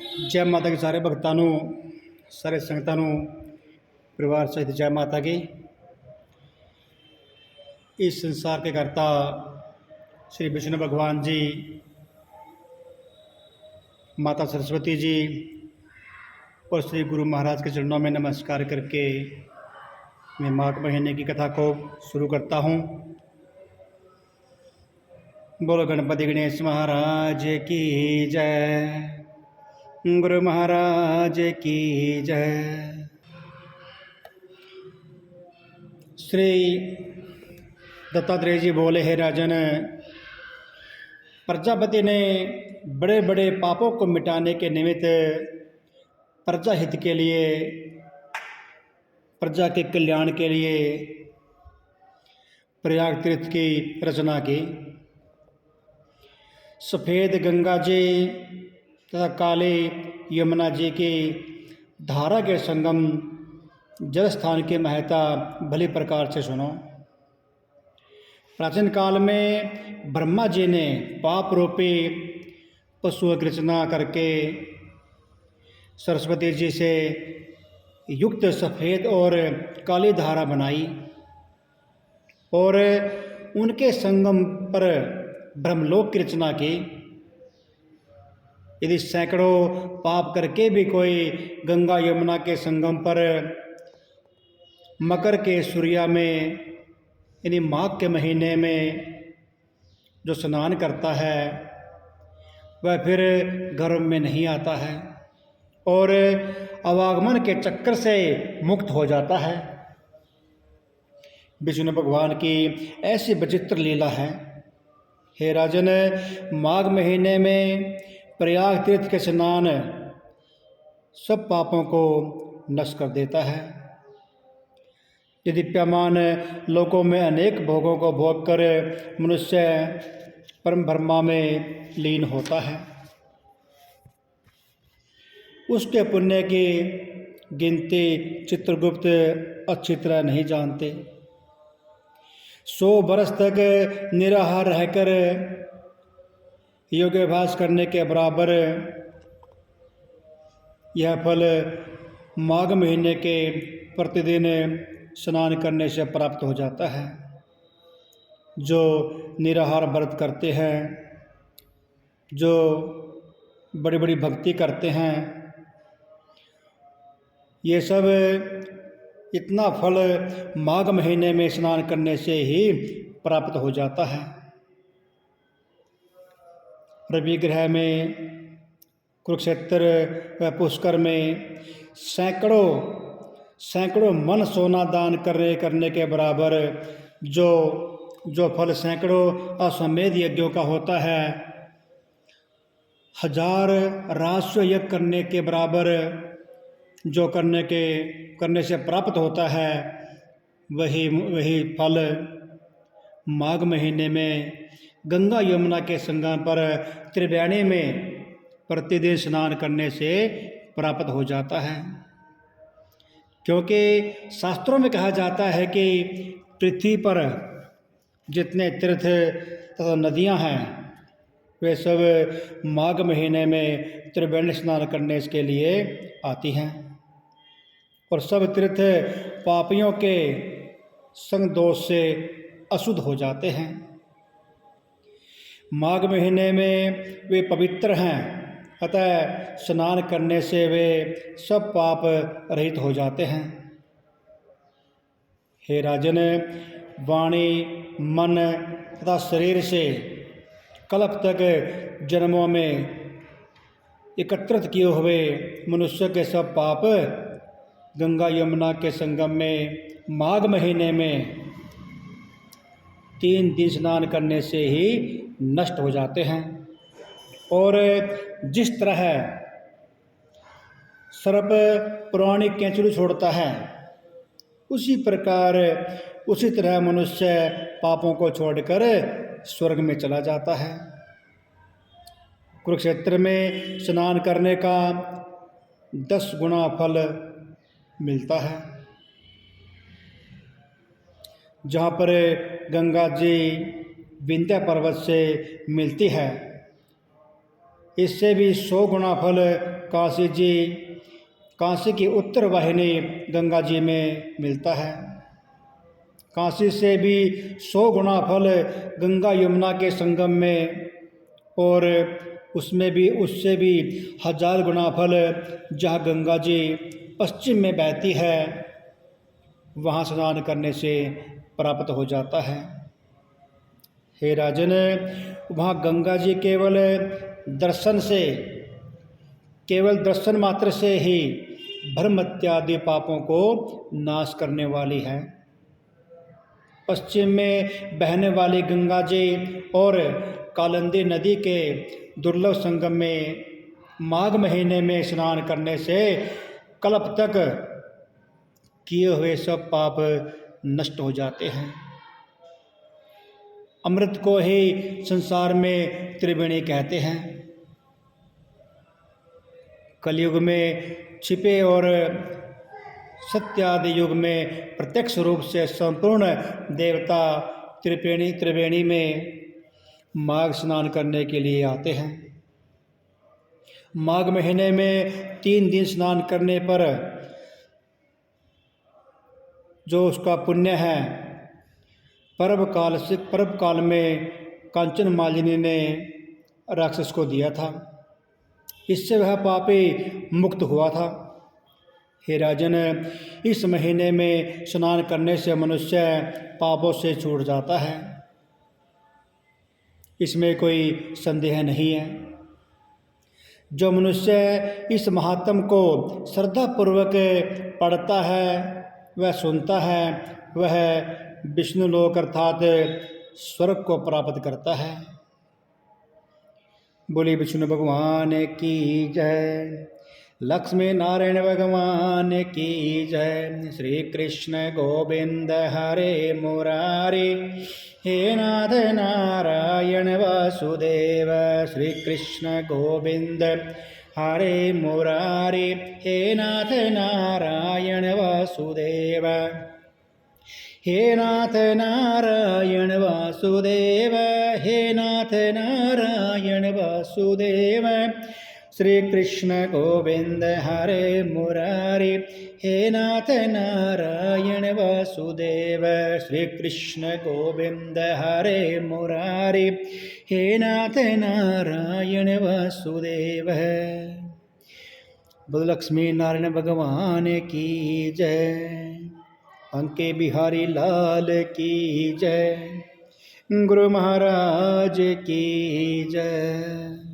जय माता की सारे भगतां नूं, सारे संगतां नूं परिवार सहित जय माता की। इस संसार के कर्ता श्री विष्णु भगवान जी, माता सरस्वती जी और श्री गुरु महाराज के चरणों में नमस्कार करके मैं माघ महीने की कथा को शुरू करता हूँ। बोलो गणपति गणेश महाराज की जय, गुरु महाराज की जय। श्री दत्तात्रेय जी बोले, हे राजन, प्रजापति ने बड़े बड़े पापों को मिटाने के निमित्त प्रजा हित के लिए, प्रजा के कल्याण के लिए प्रयाग तीर्थ की रचना की। सफ़ेद गंगा जी तथा काली यमुना जी की धारा के संगम जल स्थान की महत्ता भली प्रकार से सुनो। प्राचीन काल में ब्रह्मा जी ने पाप रूपी पशुओं की रचना करके सरस्वती जी से युक्त सफ़ेद और काली धारा बनाई और उनके संगम पर ब्रह्मलोक की रचना की। यदि सैकड़ों पाप करके भी कोई गंगा यमुना के संगम पर मकर के सूर्या में यानी माघ के महीने में जो स्नान करता है वह फिर गर्भ में नहीं आता है और अवागमन के चक्कर से मुक्त हो जाता है। विष्णु भगवान की ऐसी विचित्र लीला है। हे राजन, माघ महीने में प्रयाग तीर्थ के स्नान सब पापों को नष्ट कर देता है। ये दीप्यमान लोकों में अनेक भोगों को भोग कर मनुष्य परम ब्रह्मा में लीन होता है। उसके पुण्य की गिनती चित्रगुप्त अच्छी तरह नहीं जानते। 100 वर्ष तक निराहार रहकर योगाभ्यास करने के बराबर यह फल माघ महीने के प्रतिदिन स्नान करने से प्राप्त हो जाता है। जो निराहार व्रत करते हैं, जो बड़ी बड़ी भक्ति करते हैं, ये सब इतना फल माघ महीने में स्नान करने से ही प्राप्त हो जाता है। रवि ग्रह में, कुरुक्षेत्र व पुष्कर में सैकड़ों मन सोना दान करने के बराबर जो फल सैकड़ों अश्वमेध यज्ञों का होता है, 1000 राजस्व यज्ञ करने के बराबर जो करने से प्राप्त होता है, वही फल माघ महीने में गंगा यमुना के संगम पर त्रिवेणी में प्रतिदिन स्नान करने से प्राप्त हो जाता है। क्योंकि शास्त्रों में कहा जाता है कि पृथ्वी पर जितने तीर्थ तथा नदियां हैं वे सब माघ महीने में त्रिवेणी स्नान करने के लिए आती हैं और सब तीर्थ पापियों के संग दोष से अशुद्ध हो जाते हैं। माघ महीने में वे पवित्र हैं, अतः स्नान करने से वे सब पाप रहित हो जाते हैं। हे राजन, वाणी, मन तथा शरीर से कल्प तक जन्मों में एकत्रित किए हुए मनुष्य के सब पाप गंगा यमुना के संगम में माघ महीने में 3 दिन स्नान करने से ही नष्ट हो जाते हैं। और जिस तरह सर्प पुरानी केंचुली छोड़ता है, उसी तरह मनुष्य पापों को छोड़कर स्वर्ग में चला जाता है। कुरुक्षेत्र में स्नान करने का 10 गुना फल मिलता है। जहाँ पर गंगा जी विंध्य पर्वत से मिलती है, इससे भी 100 गुना फल काशी की उत्तर वाहिनी गंगा जी में मिलता है। काशी से भी 100 गुना फल गंगा यमुना के संगम में, और उससे भी 1000 गुना फल जहाँ गंगा जी पश्चिम में बहती है वहाँ स्नान करने से प्राप्त हो जाता है। हे राजन, वहाँ गंगा जी केवल दर्शन मात्र से ही भ्रम इत्यादि पापों को नाश करने वाली है। पश्चिम में बहने वाली गंगा जी और कालिंदी नदी के दुर्लभ संगम में माघ महीने में स्नान करने से कल्प तक किए हुए सब पाप नष्ट हो जाते हैं। अमृत को ही संसार में त्रिवेणी कहते हैं। कलयुग में छिपे और सत्य आदि युग में प्रत्यक्ष रूप से संपूर्ण देवता त्रिवेणी में माघ स्नान करने के लिए आते हैं। माघ महीने में 3 दिन स्नान करने पर जो उसका पुण्य है, पर्व काल में कांचन मालिनी ने राक्षस को दिया था, इससे वह पापी मुक्त हुआ था। हे राजन, इस महीने में स्नान करने से मनुष्य पापों से छूट जाता है, इसमें कोई संदेह नहीं है। जो मनुष्य इस महात्म को श्रद्धापूर्वक पढ़ता है, वह सुनता है, वह विष्णु लोक अर्थात स्वर्ग को प्राप्त करता है। बोली विष्णु भगवान की जय, लक्ष्मी नारायण भगवान की जय। श्री कृष्ण गोविंद हरे मुरारी, हे नाथ नारायण वासुदेव। श्री कृष्ण गोविंद हरे मुरारी, हे नाथ नारायण वासुदेव। हे नाथ नारायण वासुदेव, हे नाथ नारायण वासुदेव। श्री कृष्ण गोविंद हरे मुरारी, हे नाथ नारायण वासुदेव। श्री कृष्ण गोविंद हरे मुरारी, हे नाथ नारायण वासुदेव। बोल लक्ष्मी नारायण भगवान की जय, अंके बिहारी लाल की जय, गुरु महाराज की जय।